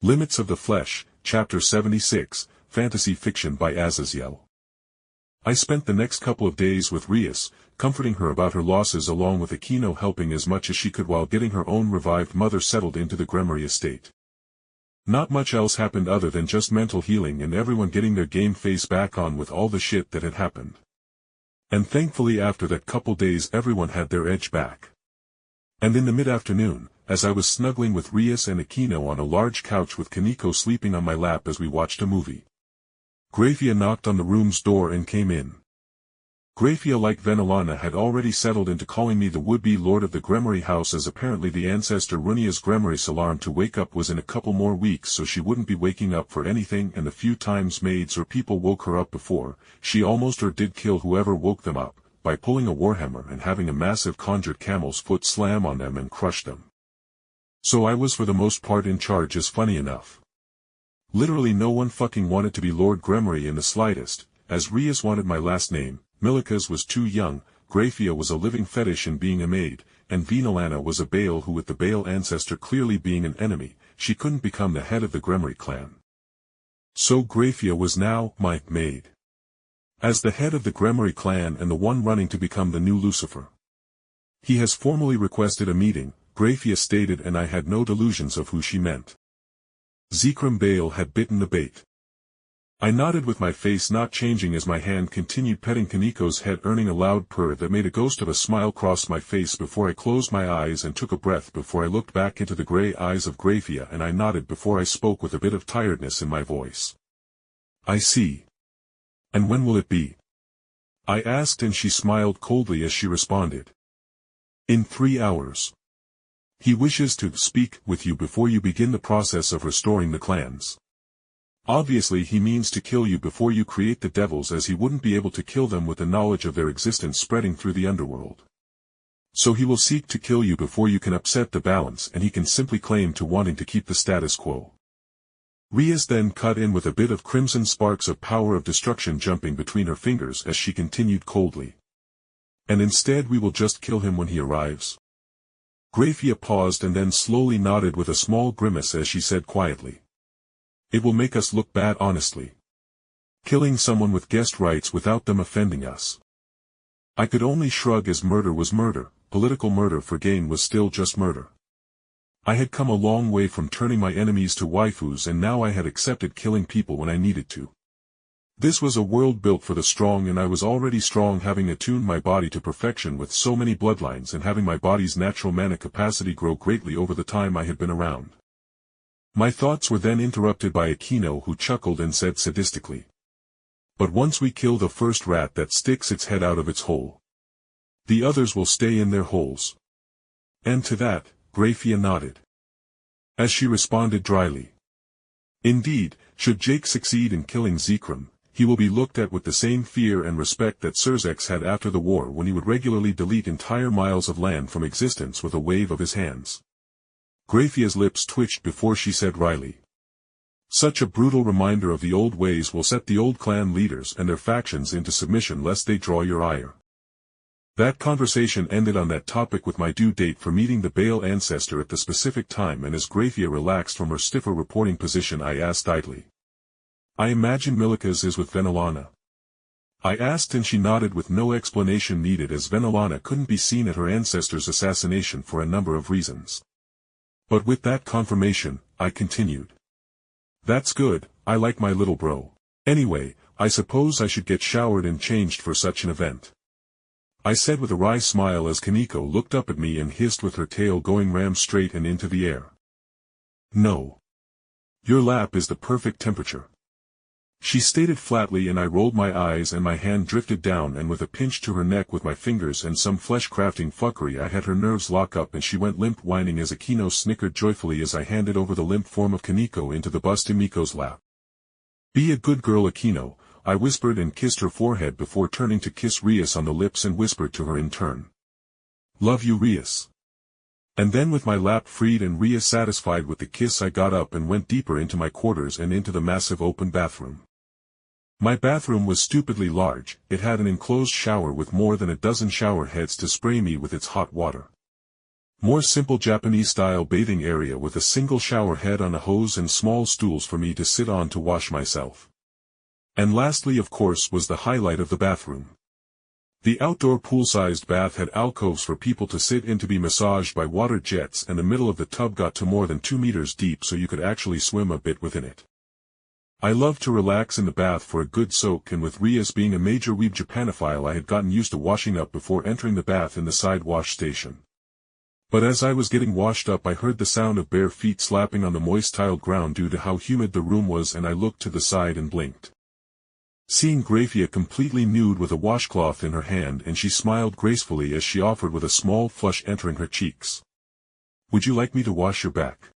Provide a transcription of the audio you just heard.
Limits of the Flesh, Chapter 76, Fantasy Fiction by Azazyel. I spent the next couple of days with Rias, comforting her about her losses along with Akeno helping as much as she could while getting her own revived mother settled into the Gremory estate. Not much else happened other than just mental healing and everyone getting their game face back on with all the shit that had happened. And thankfully after that couple days everyone had their edge back. And in the mid-afternoon, as I was snuggling with Rias and Akeno on a large couch with Koneko sleeping on my lap as we watched a movie, Grayfia knocked on the room's door and came in. Grayfia, like Venelana, had already settled into calling me the would-be lord of the Gremory house, as apparently the ancestor Runia's Gremory's alarm to wake up was in a couple more weeks, so she wouldn't be waking up for anything, and the few times maids or people woke her up before, she almost or did kill whoever woke them up, by pulling a warhammer and having a massive conjured camel's foot slam on them and crush them. So I was for the most part in charge, is funny enough. Literally no one fucking wanted to be Lord Gremory in the slightest, as Rias wanted my last name, Milica's was too young, Grayfia was a living fetish in being a maid, and Venelana was a Baal who, with the Baal ancestor clearly being an enemy, she couldn't become the head of the Gremory clan. So Grayfia was now my maid. As the head of the Gremory clan and the one running to become the new Lucifer. He has formally requested a meeting, Grayfia stated, and I had no delusions of who she meant. Zekrom Baal had bitten the bait. I nodded with my face not changing as my hand continued petting Koneko's head, earning a loud purr that made a ghost of a smile cross my face before I closed my eyes and took a breath before I looked back into the gray eyes of Grayfia, and I nodded before I spoke with a bit of tiredness in my voice. I see. And when will it be? I asked, and she smiled coldly as she responded. In 3 hours. He wishes to speak with you before you begin the process of restoring the clans. Obviously he means to kill you before you create the devils, as he wouldn't be able to kill them with the knowledge of their existence spreading through the underworld. So he will seek to kill you before you can upset the balance, and he can simply claim to wanting to keep the status quo. Rias then cut in with a bit of crimson sparks of power of destruction jumping between her fingers as she continued coldly. And instead we will just kill him when he arrives. Grayfia paused and then slowly nodded with a small grimace as she said quietly. It will make us look bad, honestly. Killing someone with guest rights without them offending us. I could only shrug, as murder was murder, political murder for gain was still just murder. I had come a long way from turning my enemies to waifus, and now I had accepted killing people when I needed to. This was a world built for the strong, and I was already strong, having attuned my body to perfection with so many bloodlines and having my body's natural mana capacity grow greatly over the time I had been around. My thoughts were then interrupted by Akeno, who chuckled and said sadistically. But once we kill the first rat that sticks its head out of its hole, the others will stay in their holes. And to that, Grayfia nodded. As she responded dryly. Indeed, should Jake succeed in killing Zekrom, he will be looked at with the same fear and respect that Surzex had after the war, when he would regularly delete entire miles of land from existence with a wave of his hands. Grayfia's lips twitched before she said wryly. Such a brutal reminder of the old ways will set the old clan leaders and their factions into submission lest they draw your ire. That conversation ended on that topic with my due date for meeting the Baal ancestor at the specific time, and as Grayfia relaxed from her stiffer reporting position I asked idly. I imagine Milica's is with Venelana. I asked, and she nodded with no explanation needed, as Venelana couldn't be seen at her ancestor's assassination for a number of reasons. But with that confirmation, I continued. That's good, I like my little bro. Anyway, I suppose I should get showered and changed for such an event. I said with a wry smile as Koneko looked up at me and hissed with her tail going ram straight and into the air. No. Your lap is the perfect temperature. She stated flatly, and I rolled my eyes and my hand drifted down, and with a pinch to her neck with my fingers and some flesh-crafting fuckery I had her nerves lock up, and she went limp, whining as Akeno snickered joyfully as I handed over the limp form of Koneko into the busty Miko's lap. Be a good girl, Akeno, I whispered and kissed her forehead before turning to kiss Rias on the lips and whispered to her in turn. Love you, Rias. And then with my lap freed and Rias satisfied with the kiss, I got up and went deeper into my quarters and into the massive open bathroom. My bathroom was stupidly large. It had an enclosed shower with more than a dozen shower heads to spray me with its hot water. More simple Japanese-style bathing area with a single shower head on a hose and small stools for me to sit on to wash myself. And lastly, of course, was the highlight of the bathroom. The outdoor pool-sized bath had alcoves for people to sit in to be massaged by water jets, and the middle of the tub got to more than 2 meters deep, so you could actually swim a bit within it. I loved to relax in the bath for a good soak, and with Rias being a major weeb Japanophile, I had gotten used to washing up before entering the bath in the side wash station. But as I was getting washed up, I heard the sound of bare feet slapping on the moist tiled ground due to how humid the room was, and I looked to the side and blinked. Seeing Grayfia completely nude with a washcloth in her hand, and she smiled gracefully as she offered with a small flush entering her cheeks. "Would you like me to wash your back?"